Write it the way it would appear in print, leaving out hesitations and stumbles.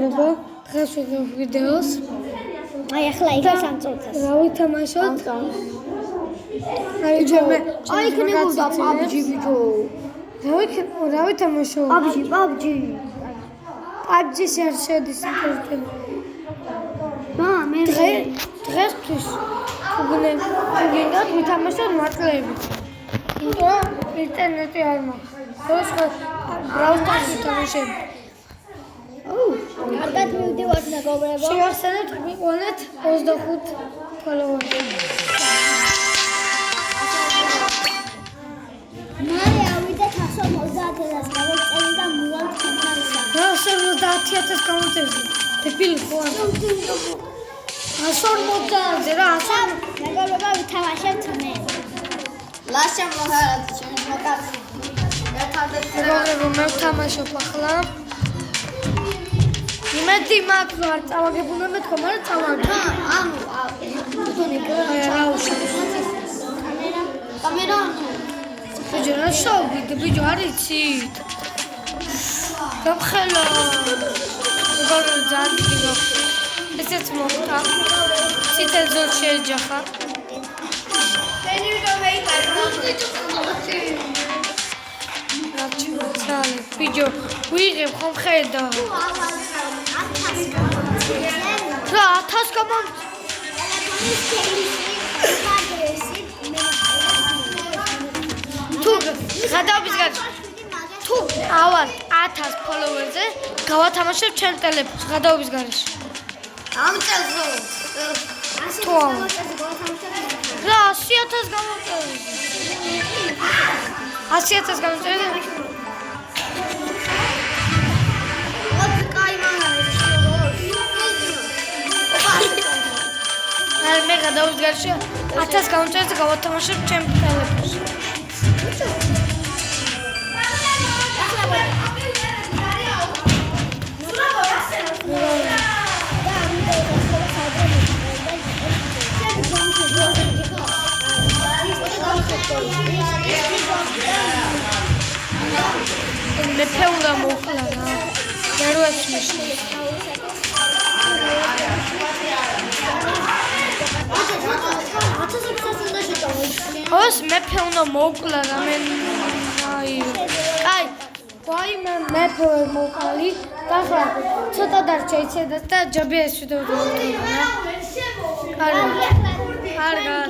მეგობრებო, დღეს ვიღებ ვიდეოს. აი ახლა იქაც ამ წუთას. რა ვითამაშოთ? აი იქნებოდა PUBG ბიჭო. რა ვითამაშო? PUBG. PUBG-ში არ შედის ინტერნეტი. მე დღესთვის გინდათ ვითამაშოთ მატლებით. იმიტომ ინტერნეტი არ მაქვს. ხო, ბრაუზერში ვითამაშებ. კარგად მივდივართ მეგობრებო. შევახსენებთ, მიყვანეთ 25 ფოლოვერი. მალე ავიდეთ 150,000-ს გავწერენ და მოვალთ თქვენთან ერთად. 150,000 გამოწერდი. დებილი ხო არა? 150,000 რა, მეგობრებო, ვითამაშებთ მე. ლაშა მოხარად ჩემს მოკაცი. მეგობრებო, მე ვთამაშობ ახლა. იმედი მაქვს ვარ წავაგებულა მე თქო, მაგრამ წავაგე. რა უშავს? კამერა. ბიჭო, რა შოვიდ, ბიჭო, არ იცით? გამხელა. მეგობრებო, ძალიან დიდო. ესეც მოხდა. ციტელ ზოლ შეეჯახა. ჩალე, ბიჭო, ვიღებ ხომ ხედა. რა 1000 გამო თუ გადავდის გარშ თუ ავალ 1000 ფოლოვერზე გავათამაშებ ჩემ ტელეფონს გადავდის გარშ ამ წელს თუ რა 100,000 გამოწერდი 100,000 გამოწერდი მე გადავდის გარშე 1000 გამოწერდი გავათამაშებ ჩემ ტელეფონს მე ფეულა მოკლა რა დარვას მიშნი ოს მე ფეულა მოკლა რა მე აი მე ფეულა მოკალი და ხა ცოტა დარჩა იცედა და ჯობია ეს ვიდეო დავუდგა რა კარგად